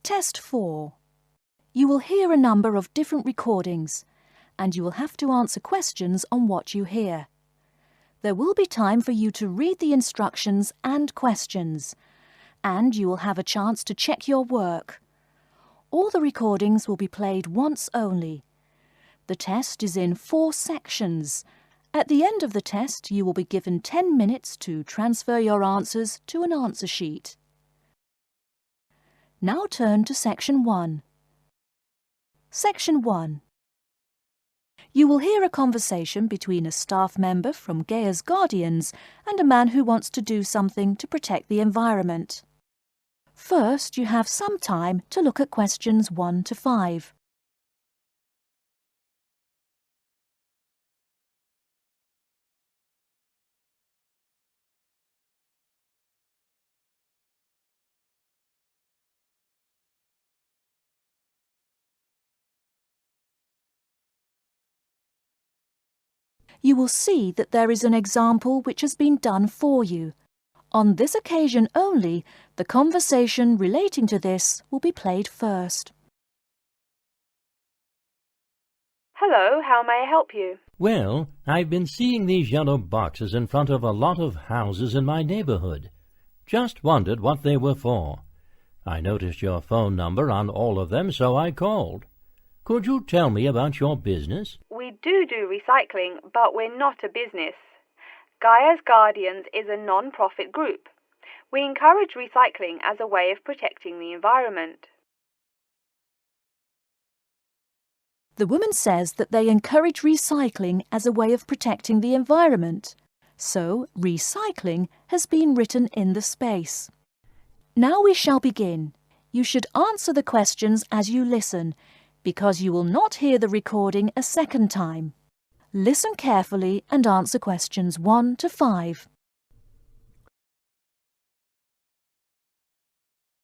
Test 4. You will hear a number of different recordings, and you will have to answer questions on what you hear. There will be time for you to read the instructions and questions, and you will have a chance to check your work. All the recordings will be played once only. The test is in 4 sections. At the end of the test, you will be given 10 minutes to transfer your answers to an answer sheet. Now turn to Section 1. Section 1. You will hear a conversation between a staff member from Gaia's Guardians and a man who wants to do something to protect the environment. First, you have some time to look at questions 1 to 5. You will see that there is an example which has been done for you. On this occasion only, the conversation relating to this will be played first. Hello, how may I help you? Well, I've been seeing these yellow boxes in front of a lot of houses in my neighborhood. Just wondered what they were for. I noticed your phone number on all of them, so I called. Could you tell me about your business? We do recycling, but we're not a business. Gaia's Guardians is a non-profit group. We encourage recycling as a way of protecting the environment. The woman says that they encourage recycling as a way of protecting the environment. So, recycling has been written in the space. Now we shall begin. You should answer the questions as you listen, because you will not hear the recording a second time. Listen carefully and answer questions 1 to 5.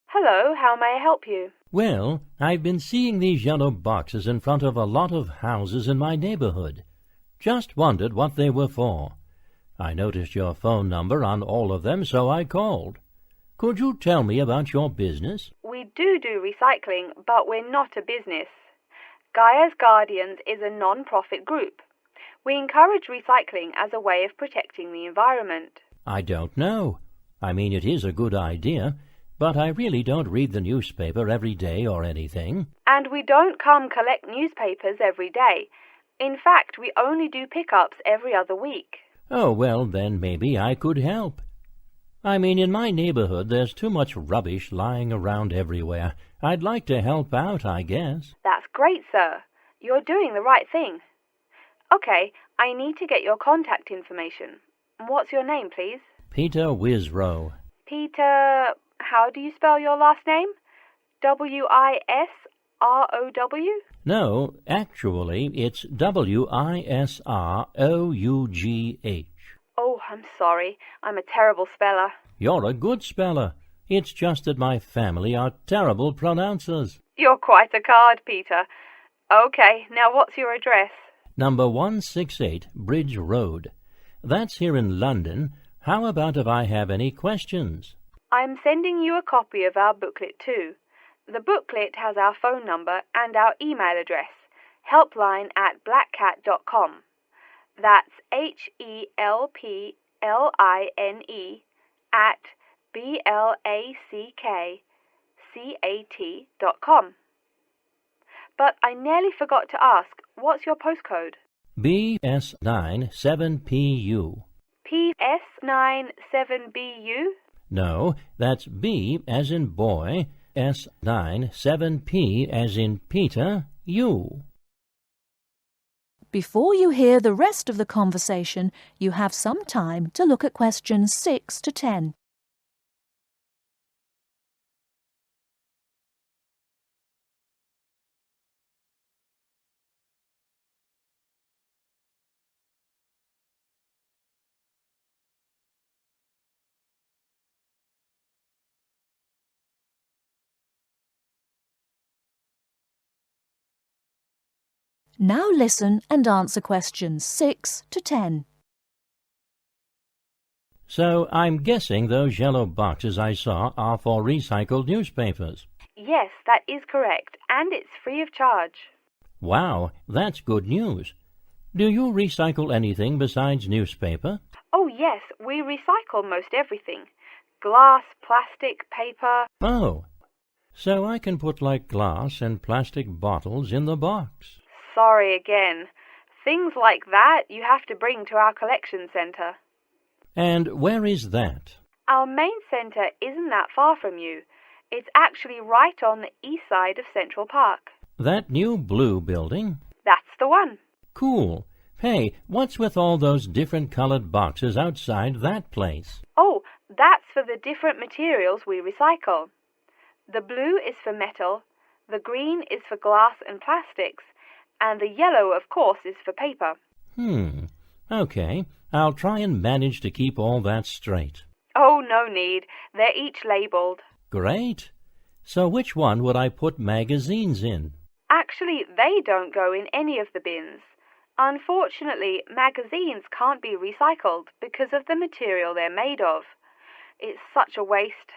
Hello, how may I help you? Well, I've been seeing these yellow boxes in front of a lot of houses in my neighborhood. Just wondered what they were for. I noticed your phone number on all of them, so I called. Could you tell me about your business? We do recycling, but we're not a business. Gaia's Guardians is a non-profit group. We encourage recycling as a way of protecting the environment. I don't know. I mean, it is a good idea, but I really don't read the newspaper every day or anything. And we don't come collect newspapers every day. In fact, we only do pickups every other week. Oh, well, then maybe I could help. I mean, in my neighborhood, there's too much rubbish lying around everywhere. I'd like to help out, I guess. That's great, sir. You're doing the right thing. Okay, I need to get your contact information. What's your name, please? Peter Wisrow. Peter, how do you spell your last name? Wisrow? No, actually, it's Wisrough. Oh, I'm sorry. I'm a terrible speller. You're a good speller. It's just that my family are terrible pronouncers. You're quite a card, Peter. Okay, now what's your address? Number 168 Bridge Road. That's here in London. How about if I have any questions? I'm sending you a copy of our booklet too. The booklet has our phone number and our email address, helpline@blackcat.com. That's HELPLINE@BLACKCAT.com. But I nearly forgot to ask, what's your postcode? BS97PU. PS97BU? No, that's B as in boy, S97P as in Peter, U. Before you hear the rest of the conversation, you have some time to look at questions 6 to 10. Now listen and answer questions 6 to 10. So I'm guessing those yellow boxes I saw are for recycled newspapers. Yes, that is correct, and it's free of charge. Wow, that's good news. Do you recycle anything besides newspaper? Oh yes, we recycle most everything. Glass, plastic, paper. Oh, so I can put like glass and plastic bottles in the box. Sorry again. Things like that you have to bring to our collection centre. And where is that? Our main centre isn't that far from you. It's actually right on the east side of Central Park. That new blue building? That's the one. Cool. Hey, what's with all those different colored boxes outside that place? Oh, that's for the different materials we recycle. The blue is for metal, the green is for glass and plastics, and the yellow, of course, is for paper. Okay. I'll try and manage to keep all that straight. Oh, no need. They're each labelled. Great. So which one would I put magazines in? Actually, they don't go in any of the bins. Unfortunately, magazines can't be recycled because of the material they're made of. It's such a waste.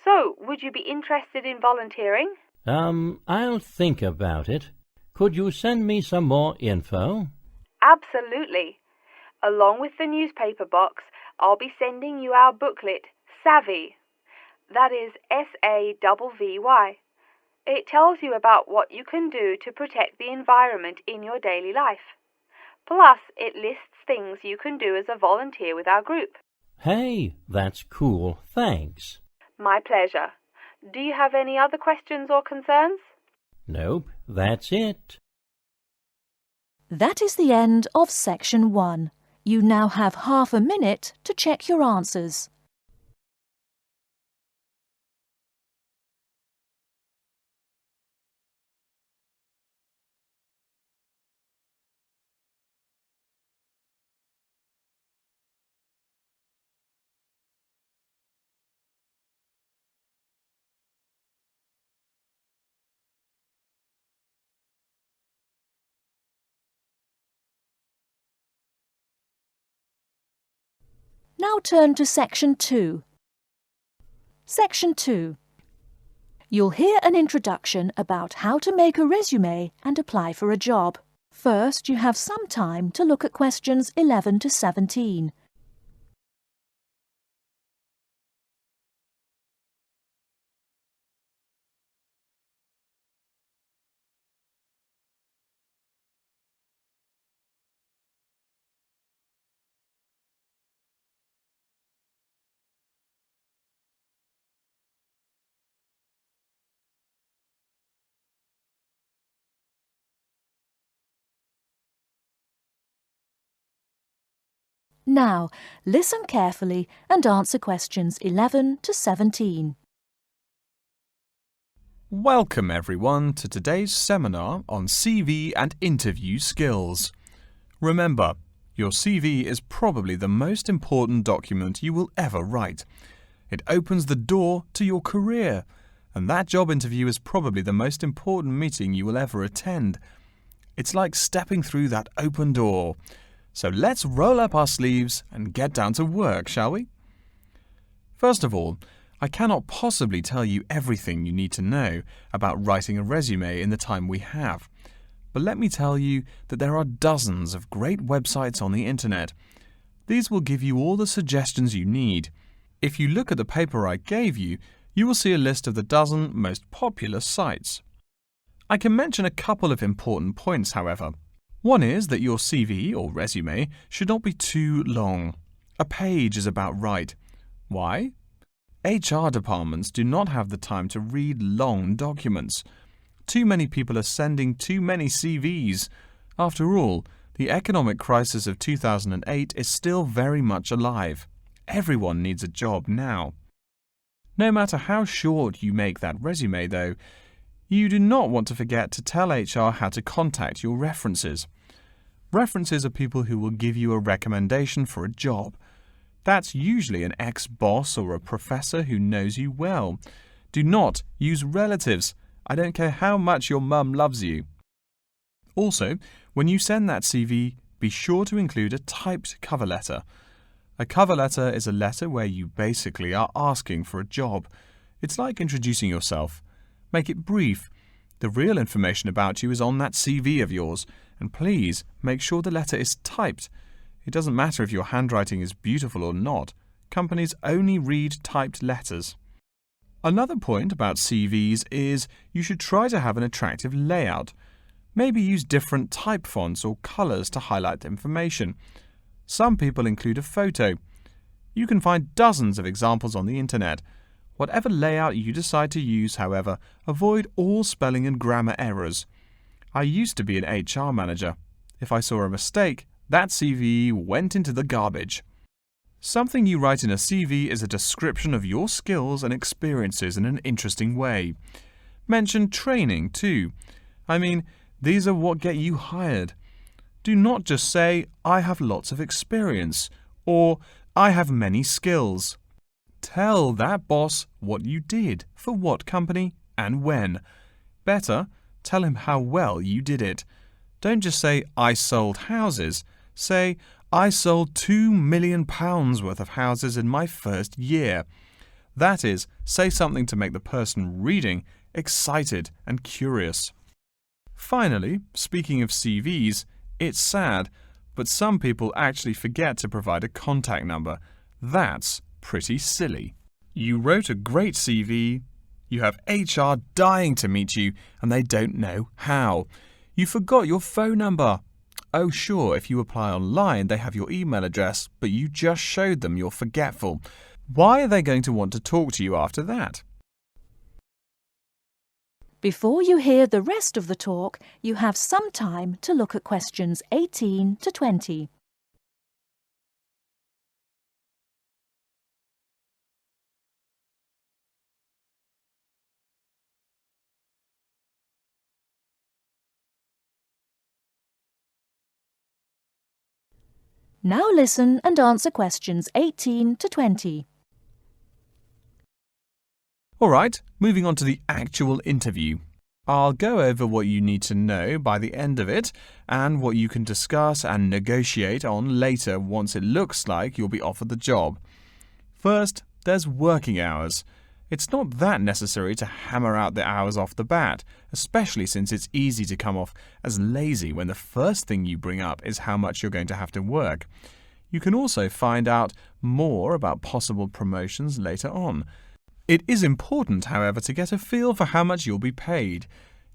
So, would you be interested in volunteering? I'll think about it. Could you send me some more info? Absolutely. Along with the newspaper box, I'll be sending you our booklet, Savvy. That is SAVVY. It tells you about what you can do to protect the environment in your daily life. Plus, it lists things you can do as a volunteer with our group. Hey, that's cool. Thanks. My pleasure. Do you have any other questions or concerns? Nope, that's it. That is the end of Section 1. You now have half a minute to check your answers. Now turn to Section 2. Section 2. You'll hear an introduction about how to make a resume and apply for a job. First, you have some time to look at questions 11 to 17. Now, listen carefully and answer questions 11 to 17. Welcome everyone to today's seminar on CV and interview skills. Remember, your CV is probably the most important document you will ever write. It opens the door to your career, and that job interview is probably the most important meeting you will ever attend. It's like stepping through that open door. So let's roll up our sleeves and get down to work, shall we? First of all, I cannot possibly tell you everything you need to know about writing a resume in the time we have. But let me tell you that there are dozens of great websites on the internet. These will give you all the suggestions you need. If you look at the paper I gave you, you will see a list of the dozen most popular sites. I can mention a couple of important points, however. One is that your CV or resume should not be too long. A page is about right. Why? HR departments do not have the time to read long documents. Too many people are sending too many CVs. After all, the economic crisis of 2008 is still very much alive. Everyone needs a job now. No matter how short you make that resume, though, you do not want to forget to tell HR how to contact your references. References are people who will give you a recommendation for a job. That's usually an ex-boss or a professor who knows you well. Do not use relatives. I don't care how much your mum loves you. Also, when you send that CV, be sure to include a typed cover letter. A cover letter is a letter where you basically are asking for a job. It's like introducing yourself. Make it brief. The real information about you is on that CV of yours, and please make sure the letter is typed. It doesn't matter if your handwriting is beautiful or not. Companies only read typed letters. Another point about CVs is you should try to have an attractive layout. Maybe use different type fonts or colours to highlight the information. Some people include a photo. You can find dozens of examples on the internet. Whatever layout you decide to use, however, avoid all spelling and grammar errors. I used to be an HR manager. If I saw a mistake, that CV went into the garbage. Something you write in a CV is a description of your skills and experiences in an interesting way. Mention training too. I mean, these are what get you hired. Do not just say, I have lots of experience, or I have many skills. Tell that boss what you did, for what company, and when. Better, tell him how well you did it. Don't just say, I sold houses. Say, I sold £2 million worth of houses in my first year. That is, say something to make the person reading excited and curious. Finally, speaking of CVs, it's sad, but some people actually forget to provide a contact number. That's pretty silly. You wrote a great CV, you have HR dying to meet you, and they don't know how. You forgot your phone number. Oh sure, if you apply online, they have your email address, but you just showed them you're forgetful. Why are they going to want to talk to you after that? Before you hear the rest of the talk, you have some time to look at questions 18 to 20. Now listen and answer questions 18 to 20. Alright, moving on to the actual interview. I'll go over what you need to know by the end of it and what you can discuss and negotiate on later once it looks like you'll be offered the job. First, there's working hours. It's not that necessary to hammer out the hours off the bat, especially since it's easy to come off as lazy when the first thing you bring up is how much you're going to have to work. You can also find out more about possible promotions later on. It is important, however, to get a feel for how much you'll be paid.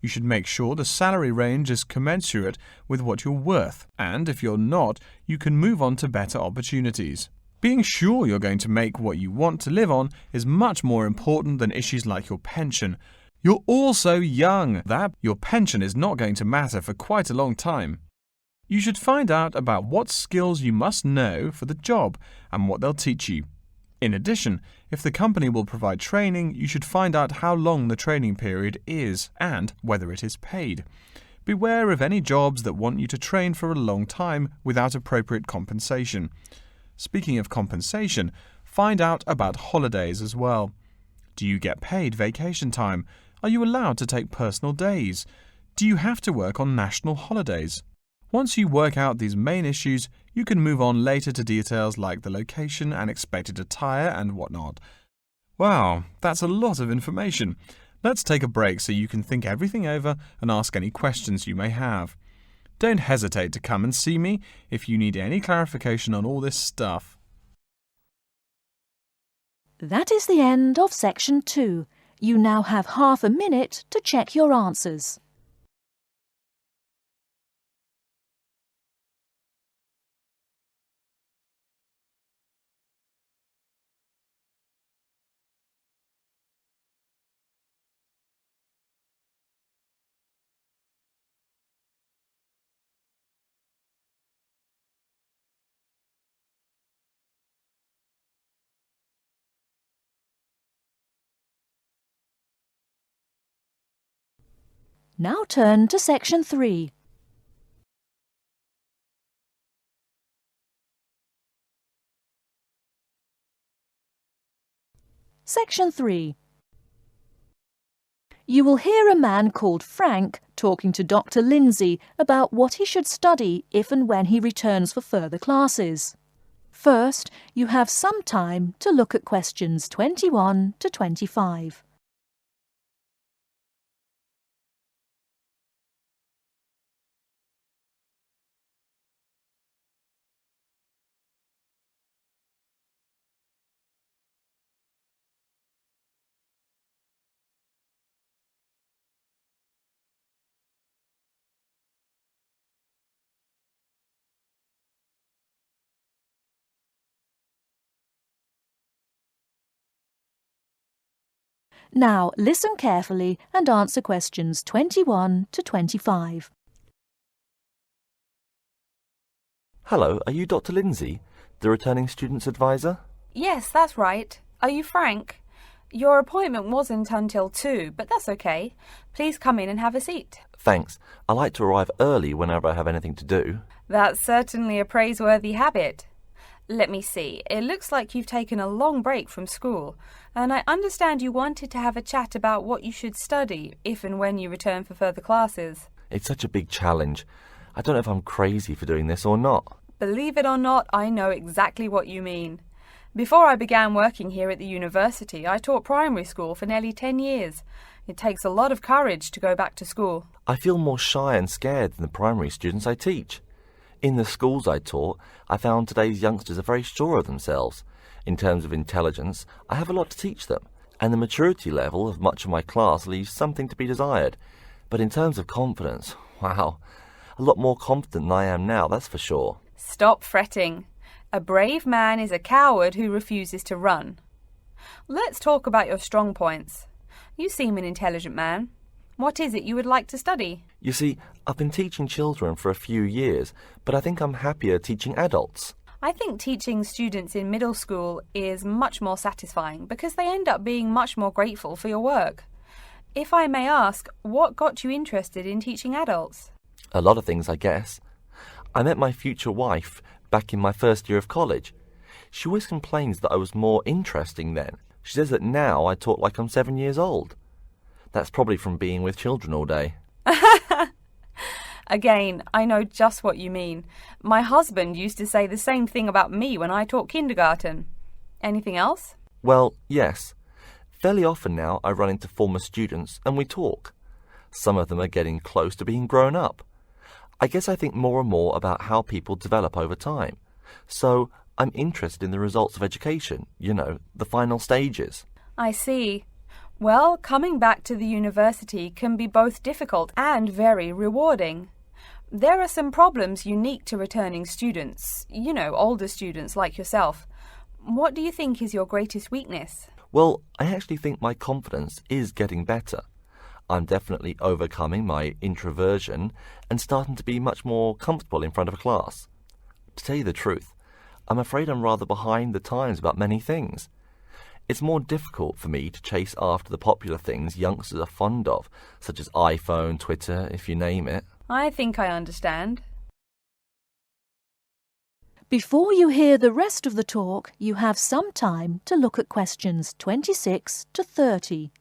You should make sure the salary range is commensurate with what you're worth, and if you're not, you can move on to better opportunities. Being sure you're going to make what you want to live on is much more important than issues like your pension. You're all so young that your pension is not going to matter for quite a long time. You should find out about what skills you must know for the job and what they'll teach you. In addition, if the company will provide training, you should find out how long the training period is and whether it is paid. Beware of any jobs that want you to train for a long time without appropriate compensation. Speaking of compensation, find out about holidays as well. Do you get paid vacation time? Are you allowed to take personal days? Do you have to work on national holidays? Once you work out these main issues, you can move on later to details like the location and expected attire and whatnot. Wow, that's a lot of information. Let's take a break so you can think everything over and ask any questions you may have. Don't hesitate to come and see me if you need any clarification on all this stuff. That is the end of section 2. You now have half a minute to check your answers. Now turn to section 3. Section 3. You will hear a man called Frank talking to Dr. Lindsay about what he should study if and when he returns for further classes. First, you have some time to look at questions 21 to 25. Now listen carefully and answer questions 21 to 25. Hello, are you Dr. Lindsay, the returning student's advisor? Yes, that's right. Are you Frank? Your appointment wasn't until 2, but that's okay. Please come in and have a seat. Thanks. I like to arrive early whenever I have anything to do. That's certainly a praiseworthy habit. Let me see. It looks like you've taken a long break from school, and I understand you wanted to have a chat about what you should study if and when you return for further classes. It's such a big challenge. I don't know if I'm crazy for doing this or not. Believe it or not, I know exactly what you mean. Before I began working here at the university, I taught primary school for nearly 10 years. It takes a lot of courage to go back to school. I feel more shy and scared than the primary students I teach. In the schools I taught, I found today's youngsters are very sure of themselves. In terms of intelligence, I have a lot to teach them, and the maturity level of much of my class leaves something to be desired. But in terms of confidence, wow, a lot more confident than I am now, that's for sure. Stop fretting. A brave man is a coward who refuses to run. Let's talk about your strong points. You seem an intelligent man. What is it you would like to study? You see, I've been teaching children for a few years, but I think I'm happier teaching adults. I think teaching students in middle school is much more satisfying because they end up being much more grateful for your work. If I may ask, what got you interested in teaching adults? A lot of things, I guess. I met my future wife back in my first year of college. She always complains that I was more interesting then. She says that now I talk like I'm 7 years old. That's probably from being with children all day. Again, I know just what you mean. My husband used to say the same thing about me when I taught kindergarten. Anything else? Well, yes. Fairly often now I run into former students and we talk. Some of them are getting close to being grown up. I guess I think more and more about how people develop over time. So I'm interested in the results of education, the final stages. I see. Well, coming back to the university can be both difficult and very rewarding. There are some problems unique to returning students, older students like yourself. What do you think is your greatest weakness? Well, I actually think my confidence is getting better. I'm definitely overcoming my introversion and starting to be much more comfortable in front of a class. To tell you the truth, I'm afraid I'm rather behind the times about many things. It's more difficult for me to chase after the popular things youngsters are fond of, such as iPhone, Twitter, if you name it. I think I understand. Before you hear the rest of the talk, you have some time to look at questions 26 to 30.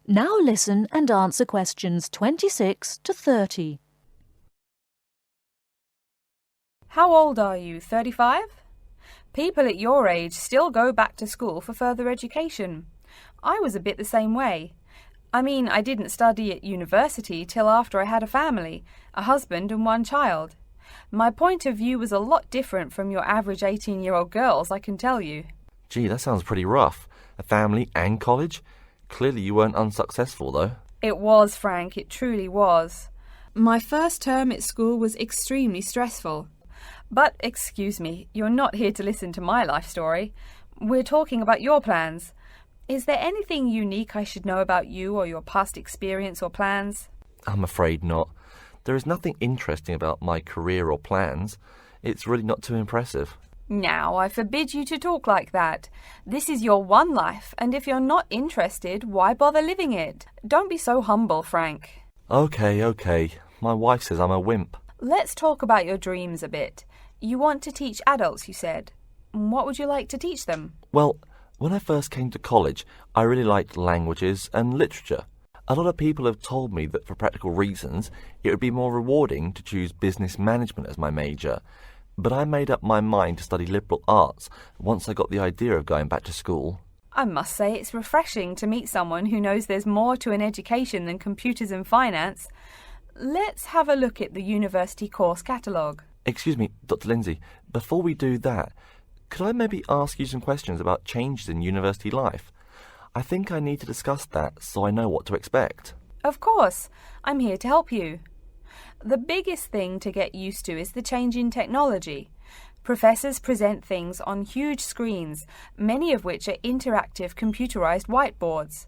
Now listen and answer questions 26 to 30. How old are you, 35? People at your age still go back to school for further education. I was a bit the same way. I mean, I didn't study at university till after I had a family, a husband and one child. My point of view was a lot different from your average 18-year-old girls, I can tell you. Gee, that sounds pretty rough. A family and college? Clearly you weren't unsuccessful, though. It was, Frank, it truly was. My first term at school was extremely stressful. But, excuse me, you're not here to listen to my life story. We're talking about your plans. Is there anything unique I should know about you or your past experience or plans? I'm afraid not. There is nothing interesting about my career or plans. It's really not too impressive. Now, I forbid you to talk like that. This is your one life, and if you're not interested, why bother living it? Don't be so humble, Frank. Okay. My wife says I'm a wimp. Let's talk about your dreams a bit. You want to teach adults, you said. What would you like to teach them? Well, when I first came to college, I really liked languages and literature. A lot of people have told me that for practical reasons, it would be more rewarding to choose business management as my major. But I made up my mind to study liberal arts once I got the idea of going back to school. I must say it's refreshing to meet someone who knows there's more to an education than computers and finance. Let's have a look at the university course catalogue. Excuse me, Dr. Lindsay, before we do that, could I maybe ask you some questions about changes in university life? I think I need to discuss that so I know what to expect. Of course, I'm here to help you. The biggest thing to get used to is the change in technology. Professors present things on huge screens, many of which are interactive computerized whiteboards.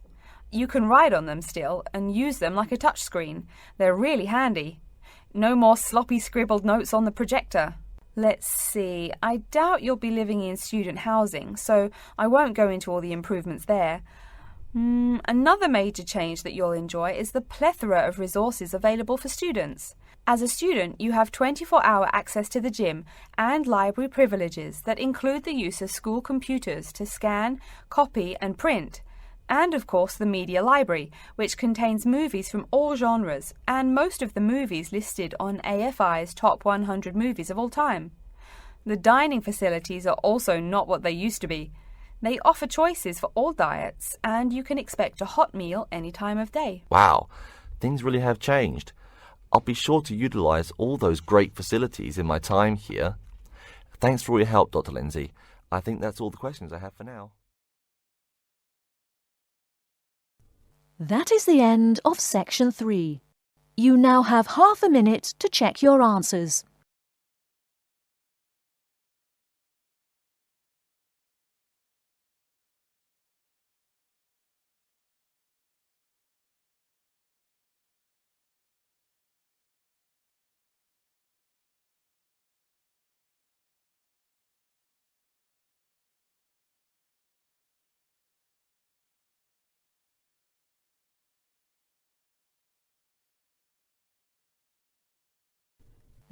You can write on them still and use them like a touchscreen. They're really handy. No more sloppy scribbled notes on the projector. Let's see, I doubt you'll be living in student housing, so I won't go into all the improvements there. Another major change that you'll enjoy is the plethora of resources available for students. As a student, you have 24-hour access to the gym and library privileges that include the use of school computers to scan, copy and print. And of course the media library, which contains movies from all genres and most of the movies listed on AFI's top 100 movies of all time. The dining facilities are also not what they used to be. They offer choices for all diets and you can expect a hot meal any time of day. Wow, things really have changed. I'll be sure to utilise all those great facilities in my time here. Thanks for all your help, Dr. Lindsay. I think that's all the questions I have for now. That is the end of Section 3. You now have half a minute to check your answers.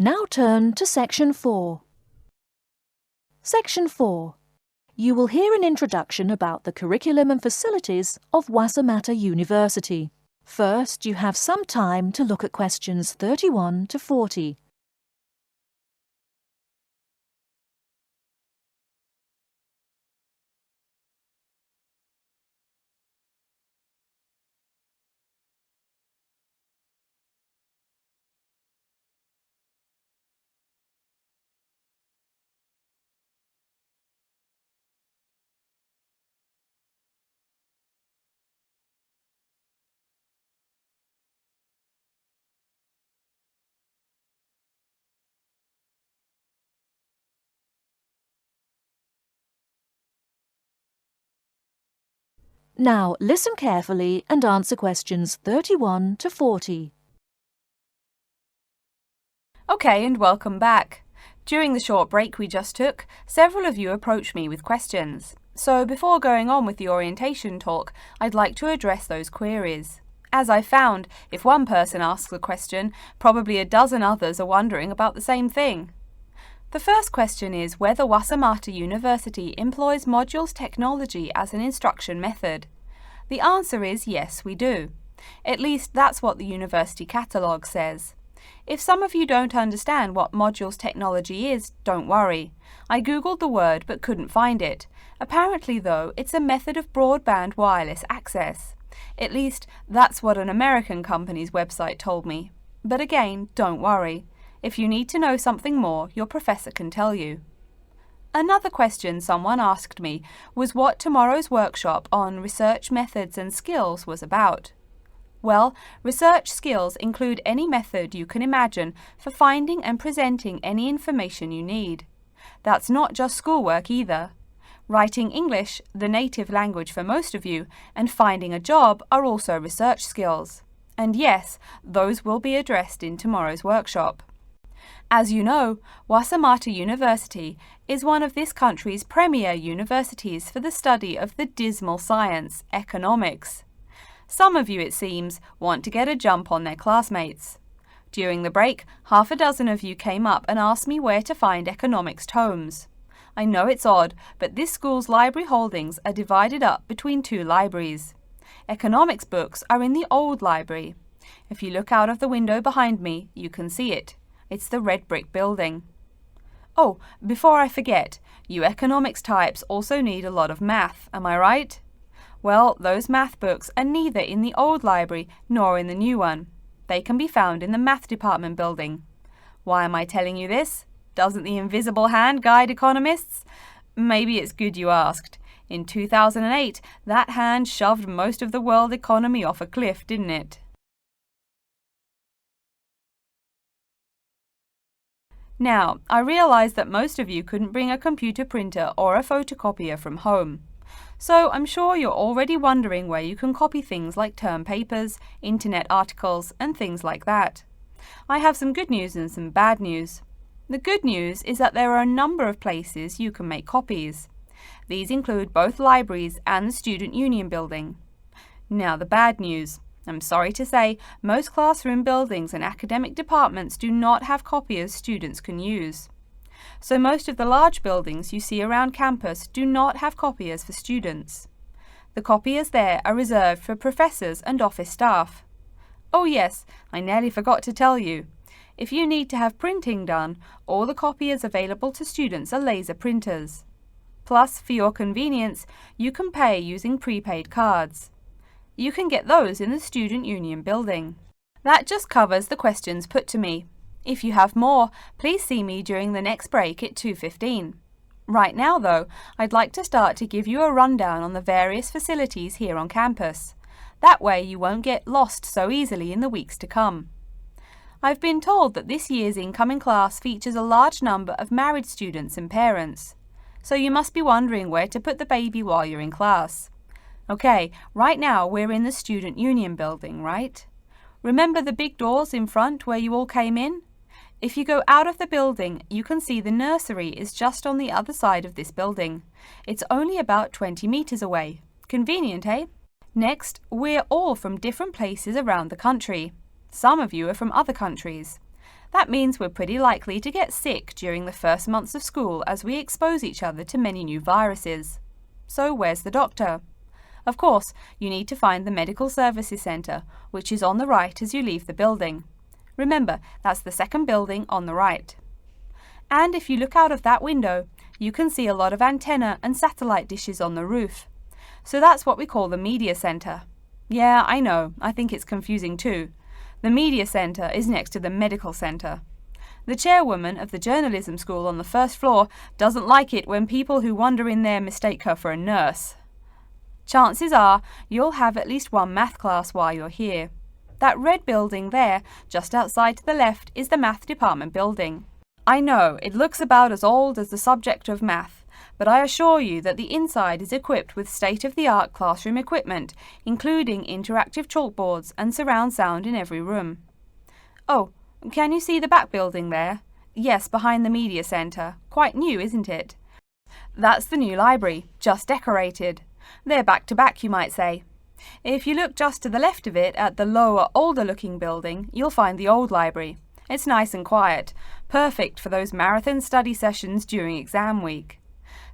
Now turn to Section 4. Section 4. You will hear an introduction about the curriculum and facilities of Wassamata University. First, you have some time to look at questions 31 to 40. Now listen carefully and answer questions 31 to 40. Okay, and welcome back. During the short break we just took, several of you approached me with questions. So before going on with the orientation talk, I'd like to address those queries. As I found, if one person asks a question, probably a dozen others are wondering about the same thing. The first question is whether Wassamata University employs modules technology as an instruction method. The answer is yes, we do. At least that's what the university catalogue says. If some of you don't understand what modules technology is, don't worry. I googled the word but couldn't find it. Apparently, though, it's a method of broadband wireless access. At least that's what an American company's website told me. But again, don't worry. If you need to know something more, your professor can tell you. Another question someone asked me was what tomorrow's workshop on research methods and skills was about. Well, research skills include any method you can imagine for finding and presenting any information you need. That's not just schoolwork either. Writing English, the native language for most of you, and finding a job are also research skills. And yes, those will be addressed in tomorrow's workshop. As you know, Wassamata University is one of this country's premier universities for the study of the dismal science, economics. Some of you, it seems, want to get a jump on their classmates. During the break, half a dozen of you came up and asked me where to find economics tomes. I know it's odd, but this school's library holdings are divided up between two libraries. Economics books are in the old library. If you look out of the window behind me, you can see it. It's the red brick building. Oh, before I forget, you economics types also need a lot of math, am I right? Well, those math books are neither in the old library nor in the new one. They can be found in the math department building. Why am I telling you this? Doesn't the invisible hand guide economists? Maybe it's good you asked. In 2008, that hand shoved most of the world economy off a cliff, didn't it? Now, I realize that most of you couldn't bring a computer printer or a photocopier from home. So I'm sure you're already wondering where you can copy things like term papers, internet articles, and things like that. I have some good news and some bad news. The good news is that there are a number of places you can make copies. These include both libraries and the Student Union building. Now the bad news. I'm sorry to say, most classroom buildings and academic departments do not have copiers students can use. So most of the large buildings you see around campus do not have copiers for students. The copiers there are reserved for professors and office staff. Oh yes, I nearly forgot to tell you. If you need to have printing done, all the copiers available to students are laser printers. Plus, for your convenience, you can pay using prepaid cards. You can get those in the Student Union building. That just covers the questions put to me. If you have more, please see me during the next break at 2:15. Right now, though, I'd like to start to give you a rundown on the various facilities here on campus. That way you won't get lost so easily in the weeks to come. I've been told that this year's incoming class features a large number of married students and parents. So you must be wondering where to put the baby while you're in class. Okay, right now we're in the Student Union building, right? Remember the big doors in front where you all came in? If you go out of the building, you can see the nursery is just on the other side of this building. It's only about 20 meters away. Convenient, eh? Next, we're all from different places around the country. Some of you are from other countries. That means we're pretty likely to get sick during the first months of school as we expose each other to many new viruses. So where's the doctor? Of course, you need to find the Medical Services Centre, which is on the right as you leave the building. Remember, that's the second building on the right. And if you look out of that window, you can see a lot of antenna and satellite dishes on the roof. So that's what we call the Media Centre. Yeah, I know, I think it's confusing too. The Media Centre is next to the Medical Centre. The chairwoman of the journalism school on the first floor doesn't like it when people who wander in there mistake her for a nurse. Chances are you'll have at least one math class while you're here. That red building there, just outside to the left, is the math department building. I know, it looks about as old as the subject of math, but I assure you that the inside is equipped with state-of-the-art classroom equipment, including interactive chalkboards and surround sound in every room. Oh, can you see the back building there? Yes, behind the Media Centre. Quite new, isn't it? That's the new library, just decorated. They're back to back, you might say. If you look just to the left of it at the lower, older-looking building, you'll find the old library. It's nice and quiet, perfect for those marathon study sessions during exam week.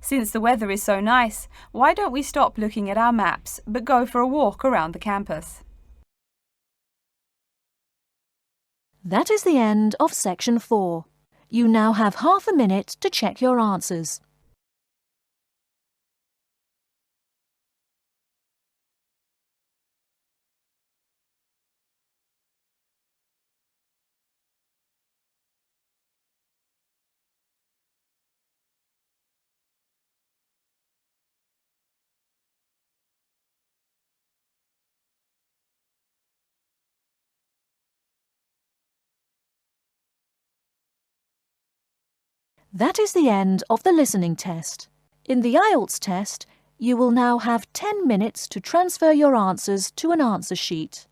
Since the weather is so nice, why don't we stop looking at our maps, but go for a walk around the campus? That is the end of Section 4. You now have half a minute to check your answers. That is the end of the listening test. In the IELTS test, you will now have 10 minutes to transfer your answers to an answer sheet.